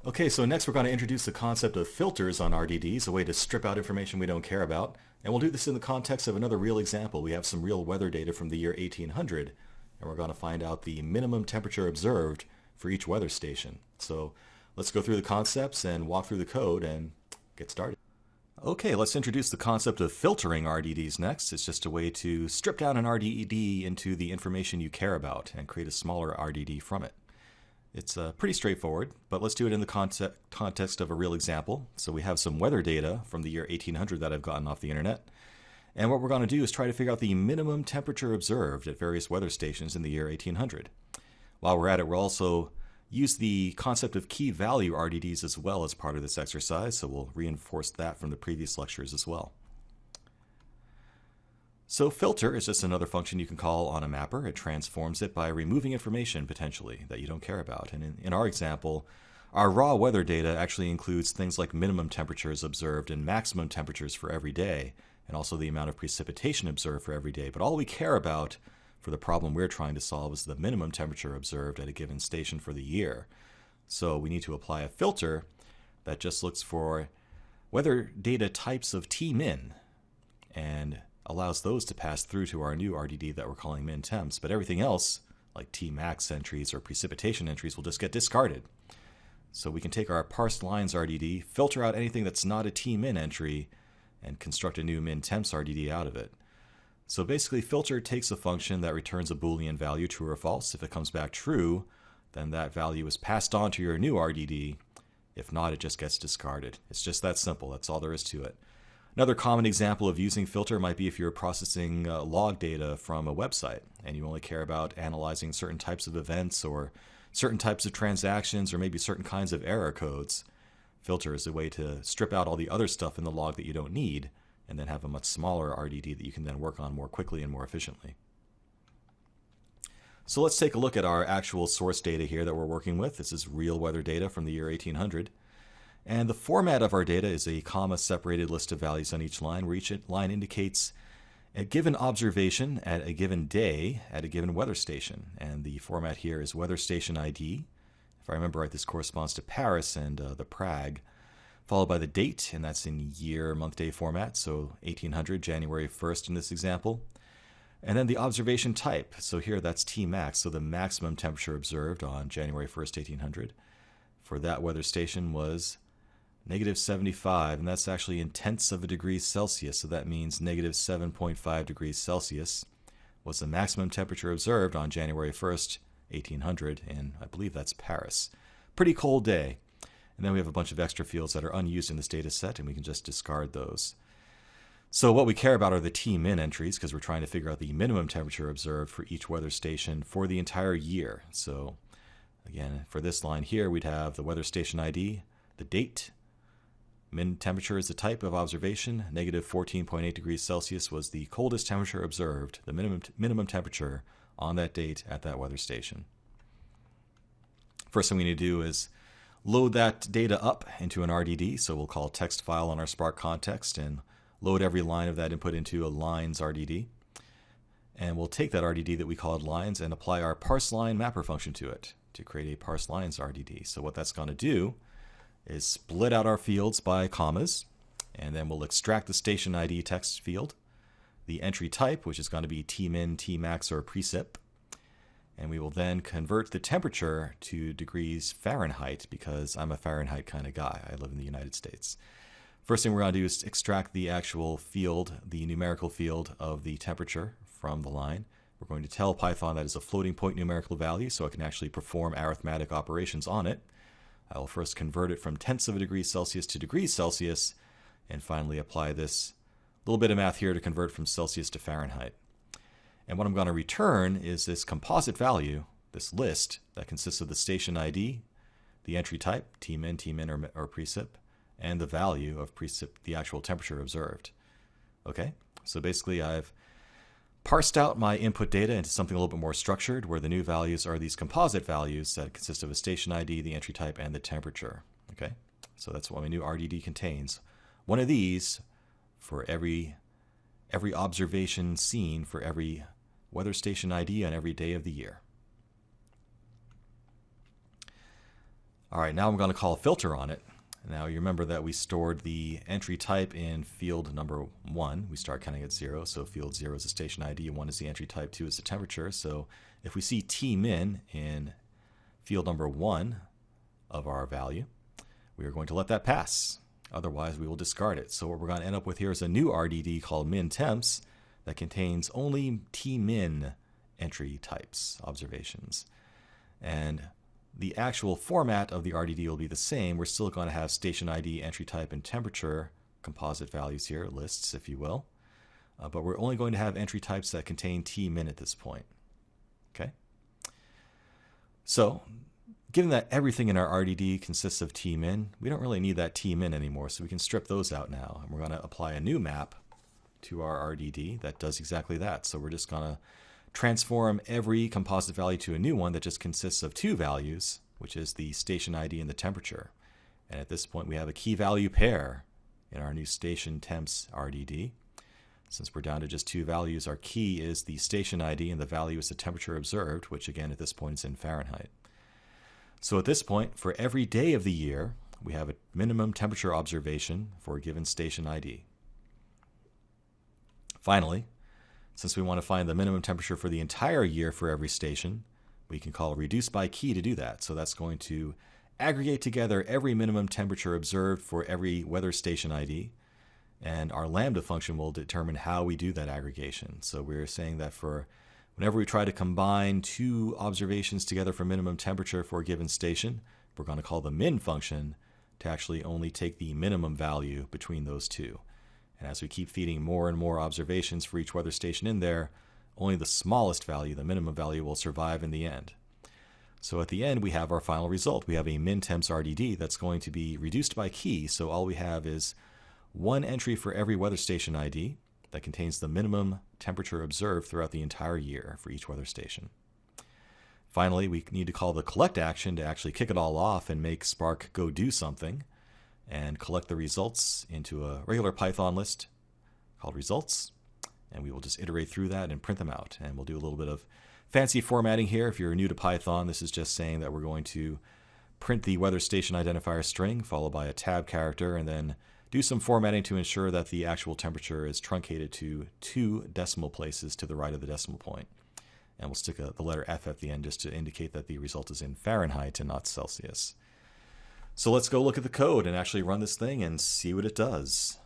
Okay, so next we're going to introduce the concept of filters on RDDs, a way to strip out information we don't care about. And we'll do this in the context of another real example. We have some real weather data from the year 1800, and we're going to find out the minimum temperature observed for each weather station. So let's go through the concepts and walk through the code and get started. Okay, let's introduce the concept of filtering RDDs next. It's just a way to strip down an RDD into the information you care about and create a smaller RDD from it. It's pretty straightforward, but let's do it in the context of a real example. So we have some weather data from the year 1800 that I've gotten off the internet. And what we're going to do is try to figure out the minimum temperature observed at various weather stations in the year 1800. While we're at it, we'll also use the concept of key value RDDs as well as part of this exercise, so we'll reinforce that from the previous lectures as well. So filter is just another function you can call on a mapper. It transforms it by removing information, potentially, that you don't care about. And in our example, our raw weather data actually includes things like minimum temperatures observed and maximum temperatures for every day, and also the amount of precipitation observed for every day. But all we care about for the problem we're trying to solve is the minimum temperature observed at a given station for the year. So we need to apply a filter that just looks for weather data types of Tmin and allows those to pass through to our new RDD that we're calling min temps, but everything else, like Tmax entries or precipitation entries, will just get discarded. So we can take our parsed lines RDD, filter out anything that's not a Tmin entry, and construct a new min temps RDD out of it. So basically, filter takes a function that returns a Boolean value, true or false. If it comes back true, then that value is passed on to your new RDD. If not, it just gets discarded. It's just that simple. That's all there is to it. Another common example of using filter might be if you're processing log data from a website and you only care about analyzing certain types of events or certain types of transactions or maybe certain kinds of error codes. Filter is a way to strip out all the other stuff in the log that you don't need and then have a much smaller RDD that you can then work on more quickly and more efficiently. So let's take a look at our actual source data here that we're working with. This is real weather data from the year 1800. And the format of our data is a comma-separated list of values on each line, where each line indicates a given observation at a given day at a given weather station. And the format here is weather station ID. If I remember right, this corresponds to Paris and the Prague, followed by the date, and that's in year, month, day format, so 1800, January 1st in this example. And then the observation type, so here that's Tmax, so the maximum temperature observed on January 1st, 1800 for that weather station was -75, and that's actually in tenths of a degree Celsius, so that means -7.5 degrees Celsius was the maximum temperature observed on January 1st, 1800, and I believe that's Paris. Pretty cold day. And then we have a bunch of extra fields that are unused in this data set, and we can just discard those. So what we care about are the Tmin entries, because we're trying to figure out the minimum temperature observed for each weather station for the entire year. So again, for this line here, we'd have the weather station ID, the date. Min temperature is the type of observation. -14.8 degrees Celsius was the coldest temperature observed, the minimum temperature on that date at that weather station. First thing we need to do is load that data up into an RDD. So we'll call text file on our Spark context and load every line of that input into a lines RDD. And we'll take that RDD that we called lines and apply our parseLine mapper function to it to create a parseLines RDD. So what that's going to do is split out our fields by commas, and then we'll extract the station ID text field, the entry type, which is going to be Tmin, Tmax, or precip, and we will then convert the temperature to degrees Fahrenheit because I'm a Fahrenheit kind of guy. I live in the United States. First thing we're going to do is extract the actual field, the numerical field of the temperature from the line. We're going to tell Python that is a floating point numerical value so it can actually perform arithmetic operations on it. I will first convert it from tenths of a degree Celsius to degrees Celsius, and finally apply this little bit of math here to convert from Celsius to Fahrenheit. And what I'm going to return is this composite value, this list that consists of the station ID, the entry type, Tmin or precip, and the value of precip, the actual temperature observed. Okay, so basically I've parsed out my input data into something a little bit more structured, where the new values are these composite values that consist of a station ID, the entry type, and the temperature. Okay, so that's what my new RDD contains. One of these for every observation seen for every weather station ID on every day of the year. All right, now I'm going to call a filter on it. Now you remember that we stored the entry type in field number 1. We start counting at 0, so field 0 is the station ID, 1 is the entry type, 2 is the temperature. So if we see Tmin in field number 1 of our value, we are going to let that pass. Otherwise, we will discard it. So what we're going to end up with here is a new RDD called min temps that contains only Tmin entry types, observations. And the actual format of the RDD will be the same. We're still going to have station ID, entry type, and temperature composite values here, lists, if you will. But we're only going to have entry types that contain Tmin at this point. Okay? So, given that everything in our RDD consists of Tmin, we don't really need that Tmin anymore, so we can strip those out now. And we're going to apply a new map to our RDD that does exactly that. So we're just going to transform every composite value to a new one that just consists of 2 values, which is the station ID and the temperature. And at this point, we have a key value pair in our new station temps RDD. Since we're down to just 2 values, our key is the station ID and the value is the temperature observed, which again at this point is in Fahrenheit. So at this point, for every day of the year, we have a minimum temperature observation for a given station ID. Finally, since we want to find the minimum temperature for the entire year for every station, we can call reduce by key to do that. So that's going to aggregate together every minimum temperature observed for every weather station ID. And our lambda function will determine how we do that aggregation. So we're saying that for whenever we try to combine 2 observations together for minimum temperature for a given station, we're going to call the min function to actually only take the minimum value between those 2. And as we keep feeding more and more observations for each weather station in there, only the smallest value, the minimum value, will survive in the end. So at the end, we have our final result. We have a min temps RDD that's going to be reduced by key. So all we have is 1 entry for every weather station ID that contains the minimum temperature observed throughout the entire year for each weather station. Finally, we need to call the collect action to actually kick it all off and make Spark go do something, and collect the results into a regular Python list called results. And we will just iterate through that and print them out. And we'll do a little bit of fancy formatting here. If you're new to Python, this is just saying that we're going to print the weather station identifier string followed by a tab character, and then do some formatting to ensure that the actual temperature is truncated to 2 decimal places to the right of the decimal point. And we'll stick the letter F at the end just to indicate that the result is in Fahrenheit and not Celsius. So let's go look at the code and actually run this thing and see what it does.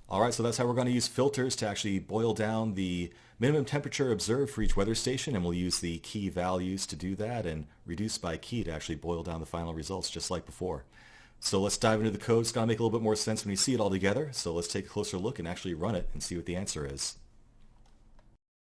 All right, so that's how we're going to use filters to actually boil down the minimum temperature observed for each weather station, and we'll use the key values to do that and reduce by key to actually boil down the final results just like before. So let's dive into the code. It's going to make a little bit more sense when you see it all together. So let's take a closer look and actually run it and see what the answer is.